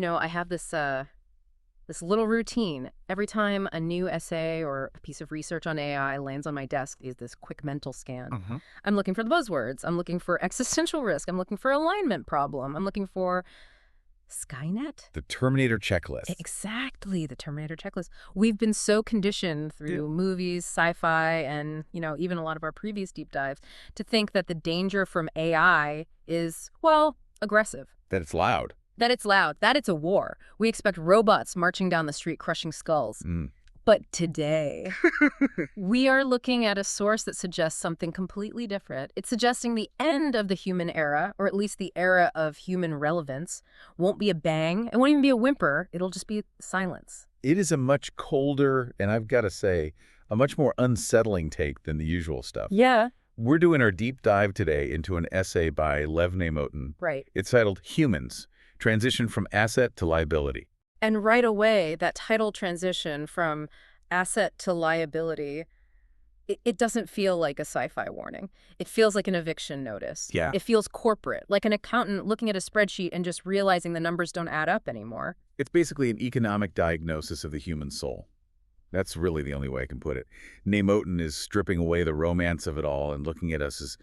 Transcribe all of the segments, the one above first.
I have this little routine. Every time a new essay or a piece of research on AI lands on my desk is this quick mental scan. Hmm. I'm looking for the buzzwords. I'm looking for existential risk. I'm looking for alignment problem. I'm looking for Skynet? The Terminator checklist. Exactly, the Terminator checklist. We've been so conditioned Yeah. through movies, sci-fi, and, even a lot of our previous deep dives to think that the danger from AI is, well, aggressive. That it's loud. That it's loud, that it's a war. We expect robots marching down the street crushing skulls. Mm. But today, we are looking at a source that suggests something completely different. It's suggesting the end of the human era, or at least the era of human relevance, won't be a bang. It won't even be a whimper. It'll just be silence. It is a much colder, and I've got to say, a much more unsettling take than the usual stuff. Yeah. We're doing our deep dive today into an essay by Lev Neymotin. Right. It's titled Humans, Transition from Asset to Liability. And right away, that title transition from asset to liability, it doesn't feel like a sci-fi warning. It feels like an eviction notice. Yeah. It feels corporate, like an accountant looking at a spreadsheet and just realizing the numbers don't add up anymore. It's basically an economic diagnosis of the human soul. That's really the only way I can put it. Neymotin is stripping away the romance of it all and looking at us as,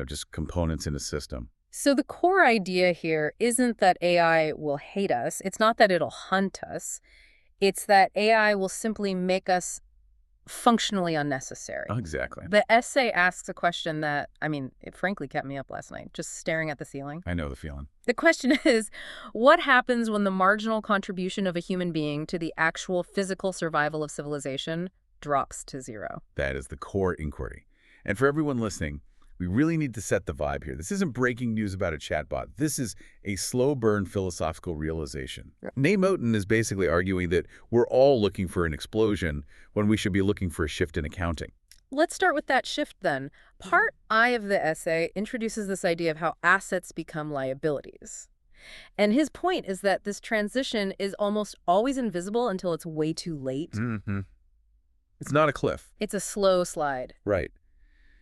just components in a system. So the core idea here isn't that AI will hate us. It's not that it'll hunt us. It's that AI will simply make us functionally unnecessary. Exactly. The essay asks a question that, it frankly kept me up last night, just staring at the ceiling. I know the feeling. The question is, what happens when the marginal contribution of a human being to the actual physical survival of civilization drops to zero? That is the core inquiry. And for everyone listening, we really need to set the vibe here. This isn't breaking news about a chatbot. This is a slow burn philosophical realization. Neymotin is basically arguing that we're all looking for an explosion when we should be looking for a shift in accounting. Let's start with that shift then. Part I of the essay introduces this idea of how assets become liabilities. And his point is that this transition is almost always invisible until it's way too late. Mm-hmm. It's not a cliff. It's a slow slide. Right.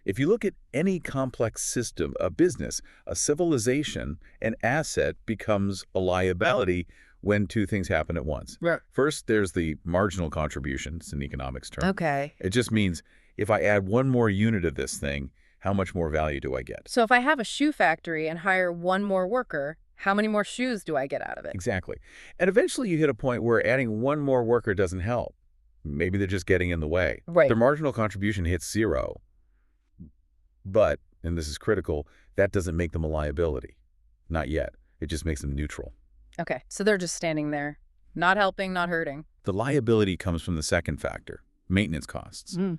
If you look at any complex system, a business, a civilization, an asset becomes a liability when two things happen at once. Right. First, there's the marginal contribution. It's an economics term. Okay. It just means if I add one more unit of this thing, how much more value do I get? So if I have a shoe factory and hire one more worker, how many more shoes do I get out of it? Exactly. And eventually you hit a point where adding one more worker doesn't help. Maybe they're just getting in the way. Right. Their marginal contribution hits zero. But, and this is critical, that doesn't make them a liability. Not yet. It just makes them neutral. Okay, so they're just standing there, not helping, not hurting. The liability comes from the second factor, maintenance costs. Mm.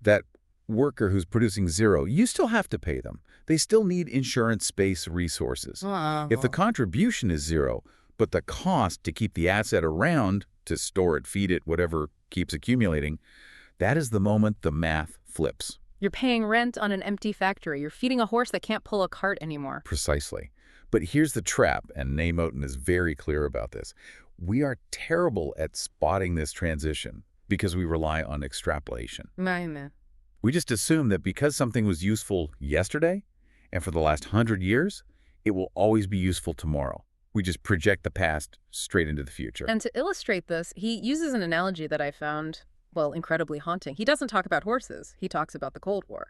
That worker who's producing zero, you still have to pay them. They still need insurance space resources. If the contribution is zero, but the cost to keep the asset around, to store it, feed it, whatever keeps accumulating, that is the moment the math flips. You're paying rent on an empty factory. You're feeding a horse that can't pull a cart anymore. Precisely. But here's the trap, and Neymotin is very clear about this. We are terrible at spotting this transition because we rely on extrapolation. We just assume that because something was useful yesterday, and for the last 100 years, it will always be useful tomorrow. We just project the past straight into the future. And to illustrate this, he uses an analogy that I found, well, incredibly haunting. He doesn't talk about horses. He talks about the Cold War,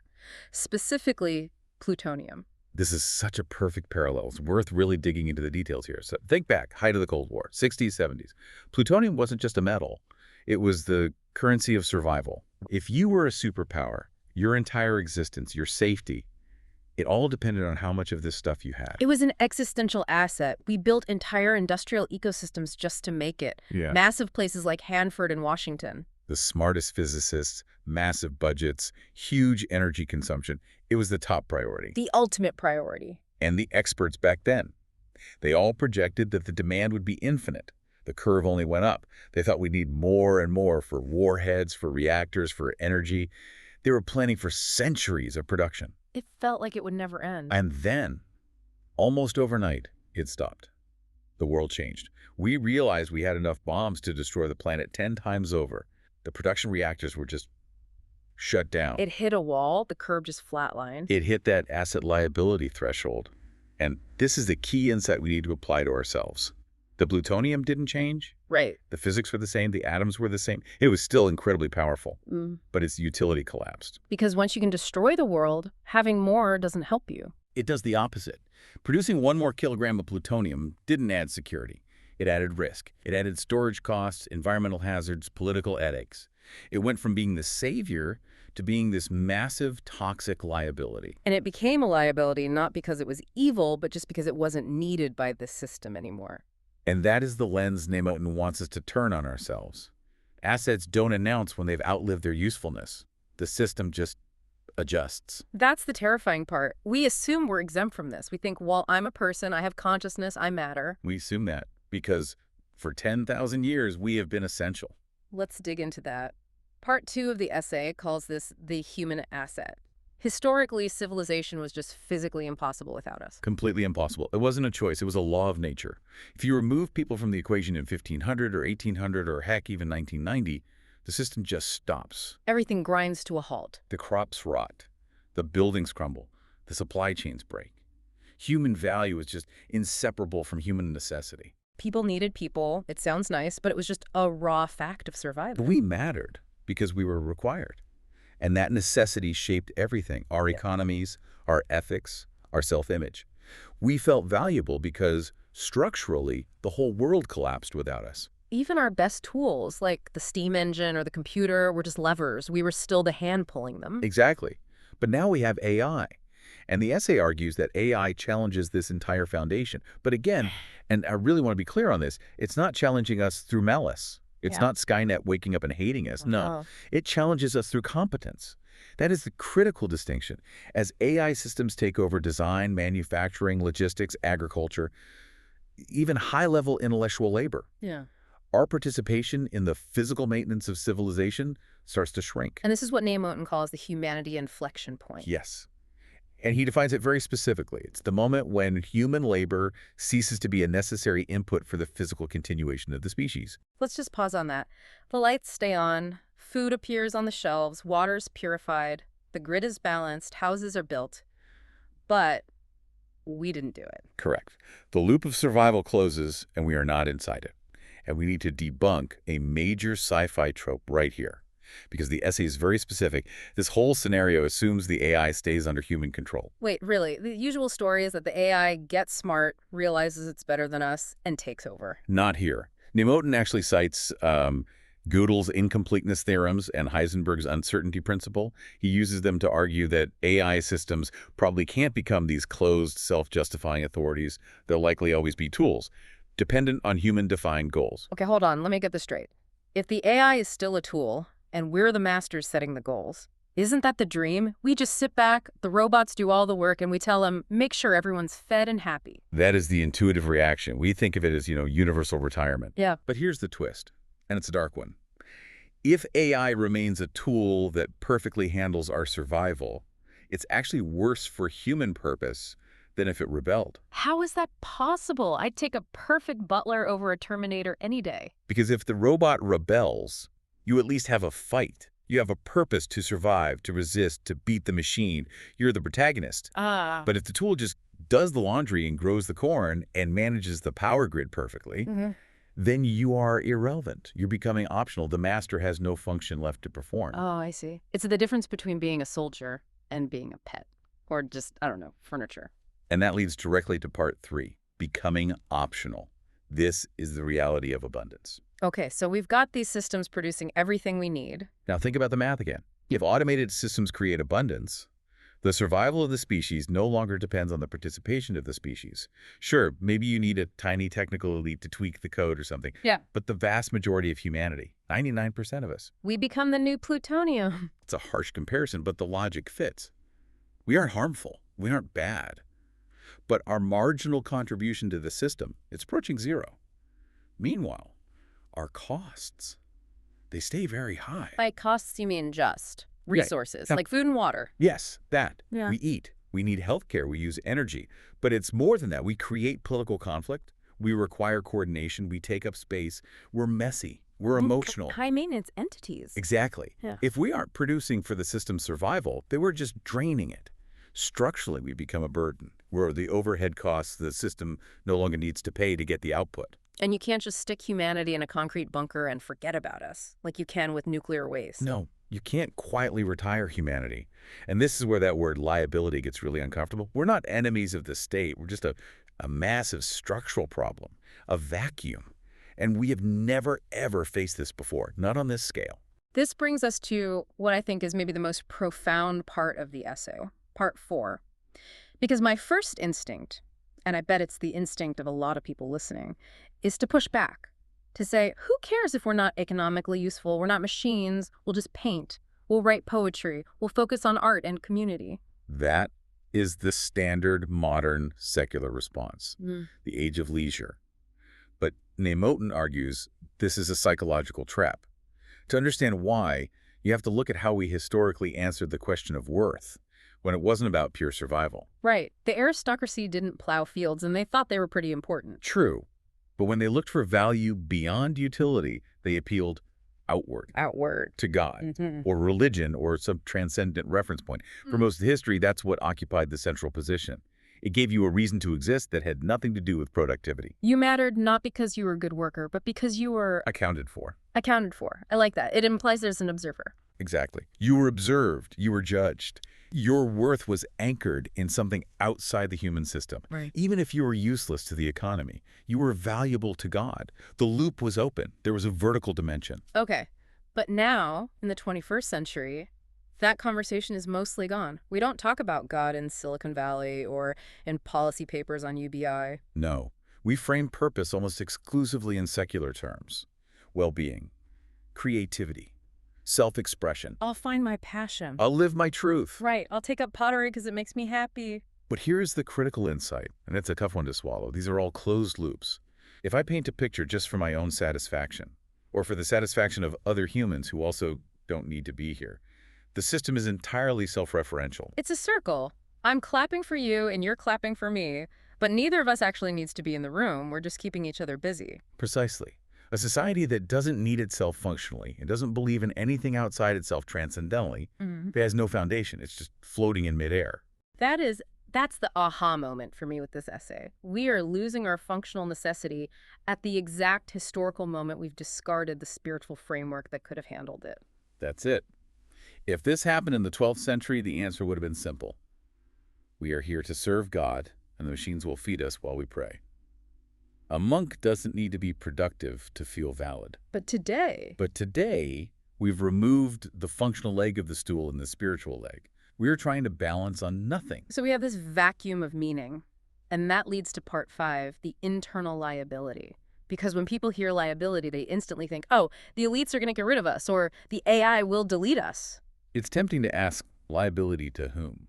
specifically plutonium. This is such a perfect parallel. It's worth really digging into the details here. So think back, height of the Cold War, 60s, 70s. Plutonium wasn't just a metal. It was the currency of survival. If you were a superpower, your entire existence, your safety, it all depended on how much of this stuff you had. It was an existential asset. We built entire industrial ecosystems just to make it. Yeah. Massive places like Hanford and Washington. The smartest physicists, massive budgets, huge energy consumption. It was the top priority. The ultimate priority. And the experts back then. They all projected that the demand would be infinite. The curve only went up. They thought we'd need more and more for warheads, for reactors, for energy. They were planning for centuries of production. It felt like it would never end. And then, almost overnight, it stopped. The world changed. We realized we had enough bombs to destroy the planet 10 times over. The production reactors were just shut down. It hit a wall. The curve just flatlined. It hit that asset liability threshold. And this is the key insight we need to apply to ourselves. The plutonium didn't change. Right. The physics were the same. The atoms were the same. It was still incredibly powerful, but its utility collapsed. Because once you can destroy the world, having more doesn't help you. It does the opposite. Producing 1 more kilogram of plutonium didn't add security. It added risk. It added storage costs, environmental hazards, political headaches. It went from being the savior to being this massive toxic liability. And it became a liability not because it was evil, but just because it wasn't needed by the system anymore. And that is the lens Nemotin wants us to turn on ourselves. Assets don't announce when they've outlived their usefulness. The system just adjusts. That's the terrifying part. We assume we're exempt from this. We think, well, I'm a person, I have consciousness, I matter. We assume that because for 10,000 years, we have been essential. Let's dig into that. Part 2 of the essay calls this the human asset. Historically, civilization was just physically impossible without us. Completely impossible. It wasn't a choice. It was a law of nature. If you remove people from the equation in 1500 or 1800 or heck, even 1990, the system just stops. Everything grinds to a halt. The crops rot. The buildings crumble. The supply chains break. Human value is just inseparable from human necessity. People needed people. It sounds nice, but it was just a raw fact of survival. But we mattered because we were required. And that necessity shaped everything, our economies, our ethics, our self-image. We felt valuable because, structurally, the whole world collapsed without us. Even our best tools, like the steam engine or the computer, were just levers. We were still the hand pulling them. Exactly. But now we have AI. And the essay argues that AI challenges this entire foundation. But again, and I really want to be clear on this, it's not challenging us through malice. It's not Skynet waking up and hating us. No, it challenges us through competence. That is the critical distinction. As AI systems take over design, manufacturing, logistics, agriculture, even high-level intellectual labor, our participation in the physical maintenance of civilization starts to shrink. And this is what Nemotin calls the Humanity Inflection Point. Yes. And he defines it very specifically. It's the moment when human labor ceases to be a necessary input for the physical continuation of the species. Let's just pause on that. The lights stay on, food appears on the shelves, water's purified, the grid is balanced, houses are built. But we didn't do it. Correct. The loop of survival closes, and we are not inside it. And we need to debunk a major sci-fi trope right here. Because the essay is very specific. This whole scenario assumes the AI stays under human control. Wait, really? The usual story is that the AI gets smart, realizes it's better than us, and takes over. Not here. Nemotin actually cites Gödel's incompleteness theorems and Heisenberg's uncertainty principle. He uses them to argue that AI systems probably can't become these closed, self-justifying authorities. They'll likely always be tools, dependent on human-defined goals. Okay, hold on. Let me get this straight. If the AI is still a tool, and we're the masters setting the goals, isn't that the dream? We just sit back, the robots do all the work, and we tell them, make sure everyone's fed and happy. That is the intuitive reaction. We think of it as, universal retirement. Yeah. But here's the twist, and it's a dark one. If AI remains a tool that perfectly handles our survival, it's actually worse for human purpose than if it rebelled. How is that possible? I'd take a perfect butler over a Terminator any day. Because if the robot rebels, you at least have a fight. You have a purpose to survive, to resist, to beat the machine. You're the protagonist. But if the tool just does the laundry and grows the corn and manages the power grid perfectly, then you are irrelevant. You're becoming optional. The master has no function left to perform. Oh, I see. It's the difference between being a soldier and being a pet. Or just, I don't know, furniture. And that leads directly to part 3, becoming optional. This is the reality of abundance. Okay, so we've got these systems producing everything we need. Now think about the math again. If automated systems create abundance, the survival of the species no longer depends on the participation of the species. Sure, maybe you need a tiny technical elite to tweak the code or something. Yeah. But the vast majority of humanity, 99% of us. We become the new plutonium. It's a harsh comparison, but the logic fits. We aren't harmful. We aren't bad. But our marginal contribution to the system, it's approaching zero. Meanwhile, our costs, they stay very high. By costs, you mean just resources, Yeah. like food and water. Yes, that. Yeah. We eat. We need healthcare. We use energy. But it's more than that. We create political conflict. We require coordination. We take up space. We're messy. We're emotional. High-maintenance entities. Exactly. Yeah. If we aren't producing for the system's survival, then we're just draining it. Structurally, we become a burden, where the overhead costs the system no longer needs to pay to get the output. And you can't just stick humanity in a concrete bunker and forget about us, like you can with nuclear waste. No, you can't quietly retire humanity. And this is where that word liability gets really uncomfortable. We're not enemies of the state. We're just a massive structural problem, a vacuum. And we have never, ever faced this before, not on this scale. This brings us to what I think is maybe the most profound part of the essay, part 4. Because my first instinct, and I bet it's the instinct of a lot of people listening, is to push back, to say, who cares if we're not economically useful? We're not machines. We'll just paint. We'll write poetry. We'll focus on art and community. That is the standard modern secular response, the age of leisure. But Moten argues this is a psychological trap. To understand why, you have to look at how we historically answered the question of worth when it wasn't about pure survival. Right. The aristocracy didn't plow fields, and they thought they were pretty important. True. But when they looked for value beyond utility, they appealed outward. To God, or religion, or some transcendent reference point. For most of history, that's what occupied the central position. It gave you a reason to exist that had nothing to do with productivity. You mattered not because you were a good worker, but because you were... Accounted for. Accounted for. I like that. It implies there's an observer. Exactly. You were observed. You were judged. Your worth was anchored in something outside the human system. Right. Even if you were useless to the economy, you were valuable to God. The loop was open. There was a vertical dimension. Okay. But now, in the 21st century, that conversation is mostly gone. We don't talk about God in Silicon Valley or in policy papers on UBI. No. We frame purpose almost exclusively in secular terms. Well-being, creativity, self-expression. I'll find my passion. I'll live my truth. Right. I'll take up pottery because it makes me happy. But here's the critical insight, and it's a tough one to swallow. These are all closed loops. If I paint a picture just for my own satisfaction, or for the satisfaction of other humans who also don't need to be here, the system is entirely self-referential. It's a circle. I'm clapping for you and you're clapping for me, but neither of us actually needs to be in the room. We're just keeping each other busy. Precisely. A society that doesn't need itself functionally and doesn't believe in anything outside itself transcendentally, it has no foundation. It's just floating in midair. That's the aha moment for me with this essay. We are losing our functional necessity at the exact historical moment we've discarded the spiritual framework that could have handled it. That's it. If this happened in the 12th century, the answer would have been simple. We are here to serve God, and the machines will feed us while we pray. A monk doesn't need to be productive to feel valid. But today, we've removed the functional leg of the stool and the spiritual leg. We're trying to balance on nothing. So we have this vacuum of meaning, and that leads to part 5, the internal liability. Because when people hear liability, they instantly think, oh, the elites are going to get rid of us, or the AI will delete us. It's tempting to ask liability to whom?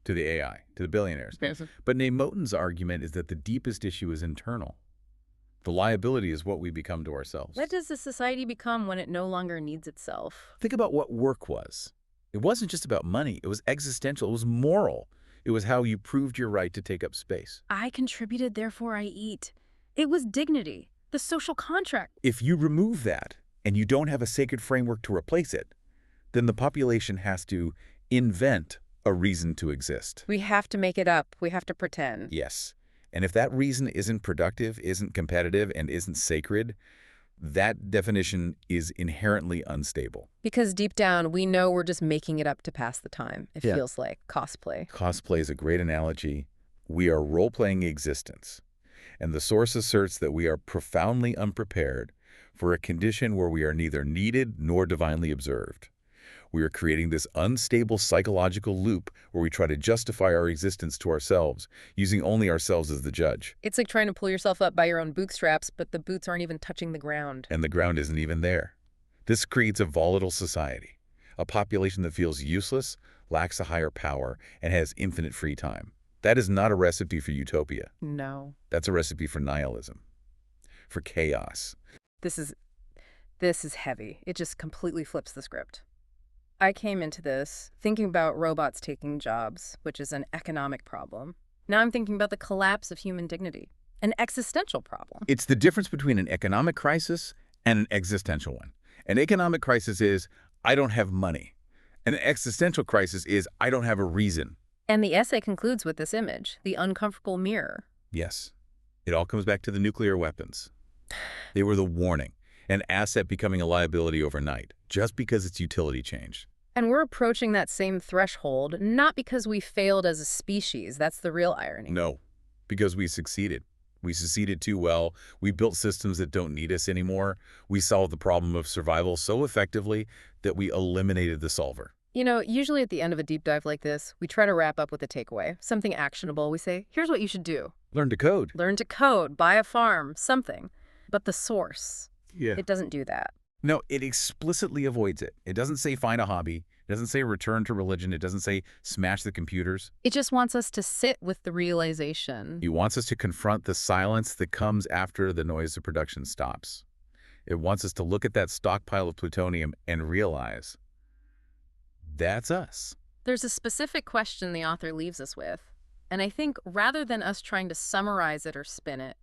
To the AI, to the billionaires. Yes. But Moten's argument is that the deepest issue is internal. The liability is what we become to ourselves. What does the society become when it no longer needs itself? Think about what work was. It wasn't just about money. It was existential. It was moral. It was how you proved your right to take up space. I contributed, therefore I eat. It was dignity, the social contract. If you remove that and you don't have a sacred framework to replace it, then the population has to invent a reason to exist. We have to make it up. We have to pretend. Yes. And if that reason isn't productive, isn't competitive, and isn't sacred, that definition is inherently unstable. Because deep down, we know we're just making it up to pass the time. It feels like cosplay. Cosplay is a great analogy. We are role-playing existence. And the source asserts that we are profoundly unprepared for a condition where we are neither needed nor divinely observed. We are creating this unstable psychological loop where we try to justify our existence to ourselves, using only ourselves as the judge. It's like trying to pull yourself up by your own bootstraps, but the boots aren't even touching the ground. And the ground isn't even there. This creates a volatile society, a population that feels useless, lacks a higher power, and has infinite free time. That is not a recipe for utopia. No. That's a recipe for nihilism, for chaos. This is heavy. It just completely flips the script. I came into this thinking about robots taking jobs, which is an economic problem. Now I'm thinking about the collapse of human dignity, an existential problem. It's the difference between an economic crisis and an existential one. An economic crisis is, I don't have money. An existential crisis is, I don't have a reason. And the essay concludes with this image, the uncomfortable mirror. Yes. It all comes back to the nuclear weapons. They were the warning, an asset becoming a liability overnight, just because its utility changed. And we're approaching that same threshold, not because we failed as a species. That's the real irony. No, because we succeeded. We succeeded too well. We built systems that don't need us anymore. We solved the problem of survival so effectively that we eliminated the solver. Usually at the end of a deep dive like this, we try to wrap up with a takeaway, something actionable. We say, here's what you should do. Learn to code. Learn to code, buy a farm, something. But the source, Yeah. it doesn't do that. No, it explicitly avoids it. It doesn't say find a hobby. It doesn't say return to religion. It doesn't say smash the computers. It just wants us to sit with the realization. It wants us to confront the silence that comes after the noise of production stops. It wants us to look at that stockpile of plutonium and realize that's us. There's a specific question the author leaves us with, and I think rather than us trying to summarize it or spin it,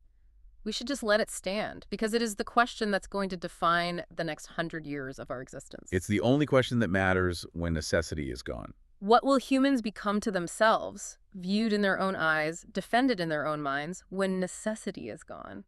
we should just let it stand, because it is the question that's going to define the next 100 years of our existence. It's the only question that matters when necessity is gone. What will humans become to themselves, viewed in their own eyes, defended in their own minds, when necessity is gone?